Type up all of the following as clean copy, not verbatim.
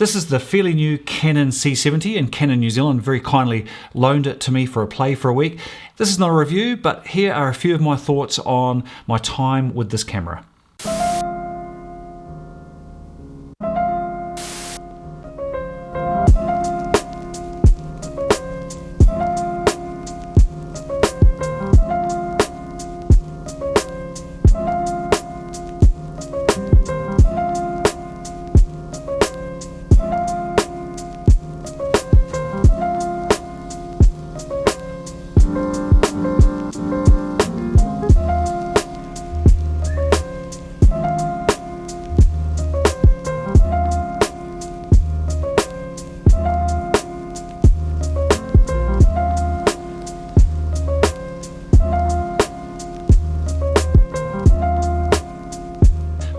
This is the fairly new Canon C70, and Canon New Zealand very kindly loaned it to me for a play for a week. This is not a review, but here are a few of my thoughts on my time with this camera.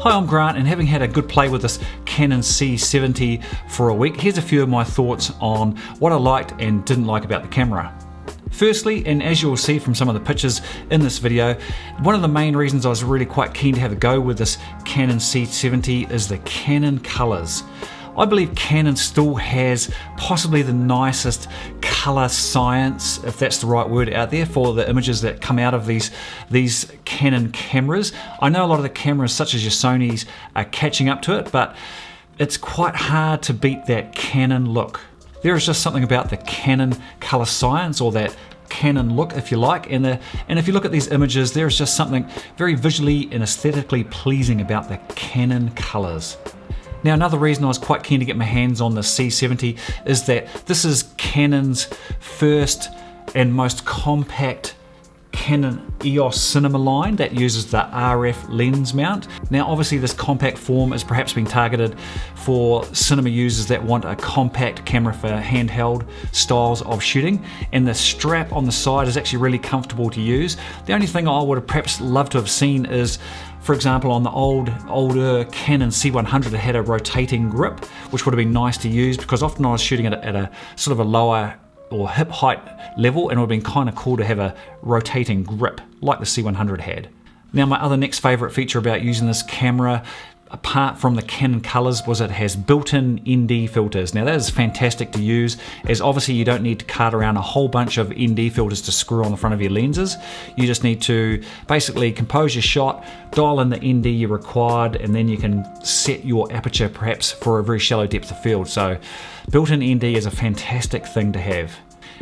Hi, I'm Grant, and having had a good play with this Canon C70 for a week, here's a few of my thoughts on what I liked and didn't like about the camera. Firstly, and as you'll see from some of the pictures in this video, one of the main reasons I was really quite keen to have a go with this Canon C70 is the Canon colours. I believe Canon still has possibly the nicest colour science, if that's the right word, out there for the images that come out of these Canon cameras. I know a lot of the cameras, such as your Sonys, are catching up to it, but it's quite hard to beat that Canon look. There is just something about the Canon colour science, or that Canon look, if you like, and if you look at these images, there is just something very visually and aesthetically pleasing about the Canon colours. Now, another reason I was quite keen to get my hands on the C70 is that this is Canon's first and most compact Canon EOS cinema line that uses the RF lens mount. Now, obviously this compact form is perhaps being targeted for cinema users that want a compact camera for handheld styles of shooting, and the strap on the side is actually really comfortable to use. The only thing I would have perhaps loved to have seen is, for example, on the older Canon C100, it had a rotating grip, which would have been nice to use, because often I was shooting at a sort of a lower or hip height level, and it would have been kind of cool to have a rotating grip like the C100 had. Now, my other next favorite feature about using this camera, apart from the Canon colors, was it has built-in ND filters. Now, that is fantastic to use, as obviously you don't need to cart around a whole bunch of ND filters to screw on the front of your lenses. You just need to basically compose your shot, dial in the ND you required, and then you can set your aperture perhaps for a very shallow depth of field. So built-in ND is a fantastic thing to have.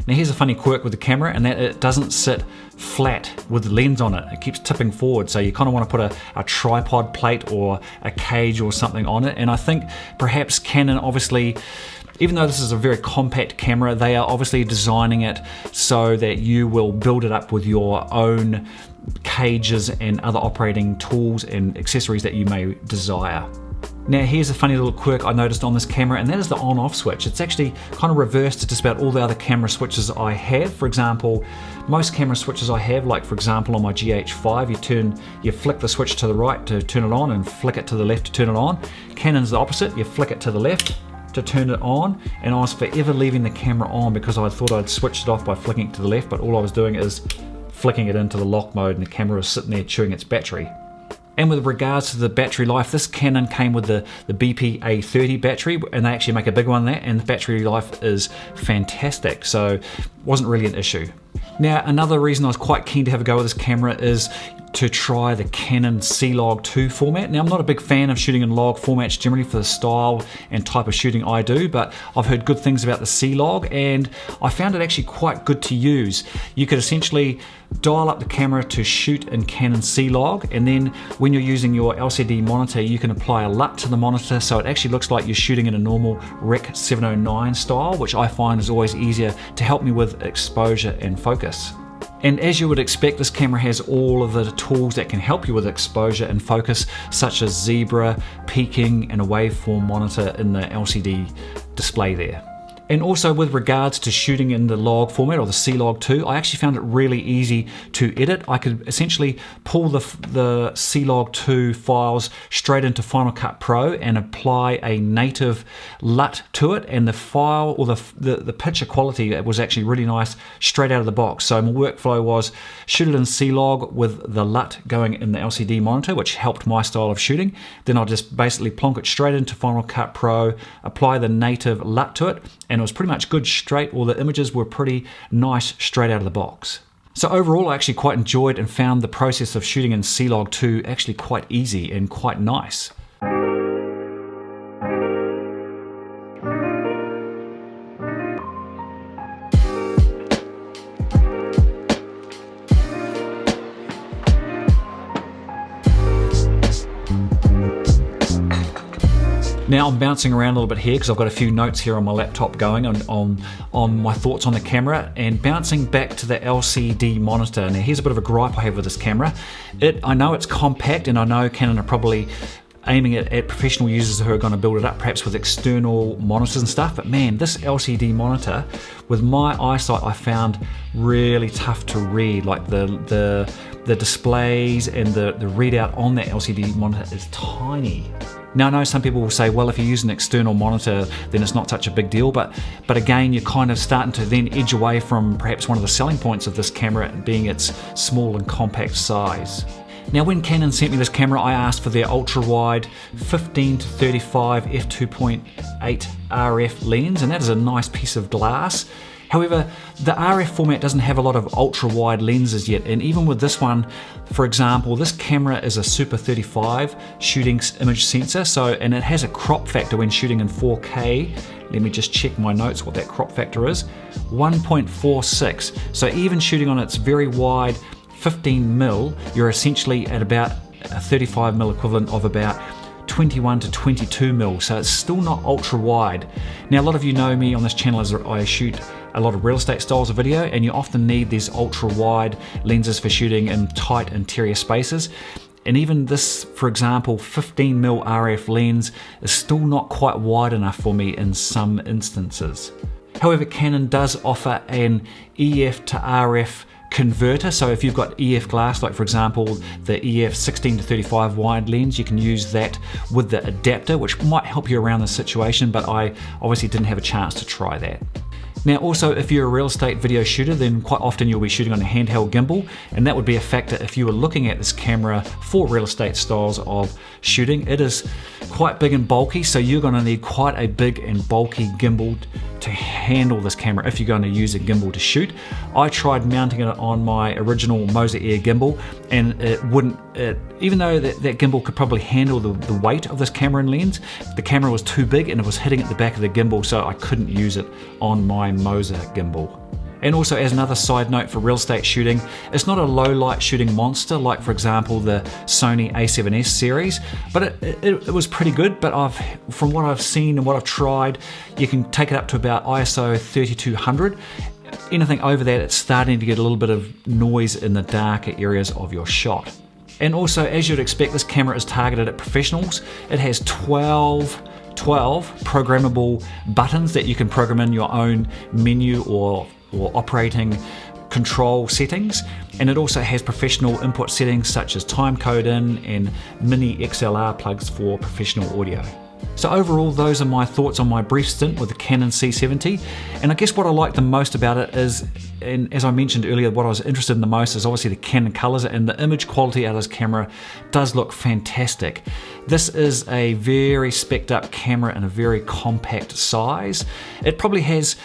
Now, here's a funny quirk with the camera, and that it doesn't sit flat with the lens on it. It keeps tipping forward, so you kind of want to put a tripod plate or a cage or something on it. And I think perhaps Canon, obviously, even though this is a very compact camera, they are obviously designing it so that you will build it up with your own cages and other operating tools and accessories that you may desire. Now, here's a funny little quirk I noticed on this camera, and that is the on-off switch. It's actually kind of reversed to just about all the other camera switches I have. For example, most camera switches I have, like for example on my GH5, you flick the switch to the right to turn it on and flick it to the left to turn it on. Canon's the opposite. You flick it to the left to turn it on, and I was forever leaving the camera on because I thought I'd switched it off by flicking it to the left, but all I was doing is flicking it into the lock mode, and the camera was sitting there chewing its battery. And with regards to the battery life, this Canon came with the BP A30 battery, and they actually make a big one there, and the battery life is fantastic, so it wasn't really an issue. Now, another reason I was quite keen to have a go with this camera is to try the Canon C-Log 2 format. Now, I'm not a big fan of shooting in log formats generally for the style and type of shooting I do, but I've heard good things about the C-Log, and I found it actually quite good to use. You could essentially dial up the camera to shoot in Canon C-Log, and then when you're using your LCD monitor, you can apply a LUT to the monitor, so it actually looks like you're shooting in a normal Rec 709 style, which I find is always easier to help me with exposure and focus. And as you would expect, this camera has all of the tools that can help you with exposure and focus, such as zebra, peaking, and a waveform monitor in the LCD display there. And also with regards to shooting in the log format or the C-Log2, I actually found it really easy to edit. I could essentially pull the C-Log2 files straight into Final Cut Pro and apply a native LUT to it, and the file or the picture quality was actually really nice straight out of the box. So my workflow was shoot it in C-Log with the LUT going in the LCD monitor, which helped my style of shooting. Then I'll just basically plonk it straight into Final Cut Pro, apply the native LUT to it, and it was pretty much good straight, or the images were pretty nice straight out of the box. So overall, I actually quite enjoyed and found the process of shooting in C-Log2 actually quite easy and quite nice. Now I'm bouncing around a little bit here because I've got a few notes here on my laptop going on my thoughts on the camera, and bouncing back to the LCD monitor. Now here's a bit of a gripe I have with this camera. I know it's compact, and I know Canon are probably aiming it at professional users who are going to build it up perhaps with external monitors and stuff, but man, this LCD monitor with my eyesight I found really tough to read. Like the displays and the readout on that LCD monitor is tiny. Now I know some people will say, well, if you use an external monitor then it's not such a big deal, but again, you're kind of starting to then edge away from perhaps one of the selling points of this camera being its small and compact size. Now when Canon sent me this camera, I asked for their ultra-wide 15 to 35 f2.8 RF lens, and that is a nice piece of glass. However, the RF format doesn't have a lot of ultra-wide lenses yet, and even with this one, for example, this camera is a Super 35 shooting image sensor, and it has a crop factor when shooting in 4K. Let me just check my notes what that crop factor is. 1.46. So even shooting on its very wide 15mm, you're essentially at about a 35mm equivalent of about 21 to 22mm, so it's still not ultra wide. Now a lot of you know me on this channel as I shoot a lot of real estate styles of video, and you often need these ultra wide lenses for shooting in tight interior spaces. And even this, for example, 15mm RF lens is still not quite wide enough for me in some instances. However, Canon does offer an EF to RF converter, so if you've got EF glass, like for example the EF 16 to 35 wide lens, you can use that with the adapter, which might help you around the situation, but I obviously didn't have a chance to try that. Now also, if you're a real estate video shooter, then quite often you'll be shooting on a handheld gimbal, and that would be a factor if you were looking at this camera for real estate styles of shooting. It is quite big and bulky, so you're going to need quite a big and bulky gimbal to handle this camera if you're going to use a gimbal to shoot. I tried mounting it on my original Moza Air gimbal, and it wouldn't, even though that gimbal could probably handle the weight of this camera and lens, the camera was too big and it was hitting at the back of the gimbal, so I couldn't use it on my Moza gimbal. And also, as another side note for real estate shooting, it's not a low light shooting monster like, for example, the Sony A7S series, but it was pretty good. But from what I've seen and what I've tried, you can take it up to about ISO 3200. Anything over that, it's starting to get a little bit of noise in the darker areas of your shot. And also, as you'd expect, this camera is targeted at professionals. It has 12 programmable buttons that you can program in your own menu or operating control settings, and it also has professional input settings such as time code in and mini XLR plugs for professional audio. So overall, those are my thoughts on my brief stint with the Canon C70, and I guess what I like the most about it is, and as I mentioned earlier, what I was interested in the most is obviously the Canon colors, and the image quality out of this camera does look fantastic. This is a very spec'd up camera in a very compact size. It probably has,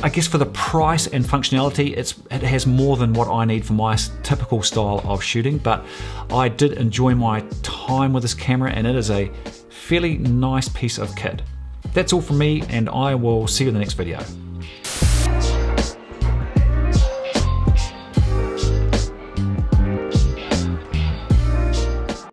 I guess, for the price and functionality, it has more than what I need for my typical style of shooting, but I did enjoy my time with this camera, and it is a fairly nice piece of kit. That's all from me, and I will see you in the next video.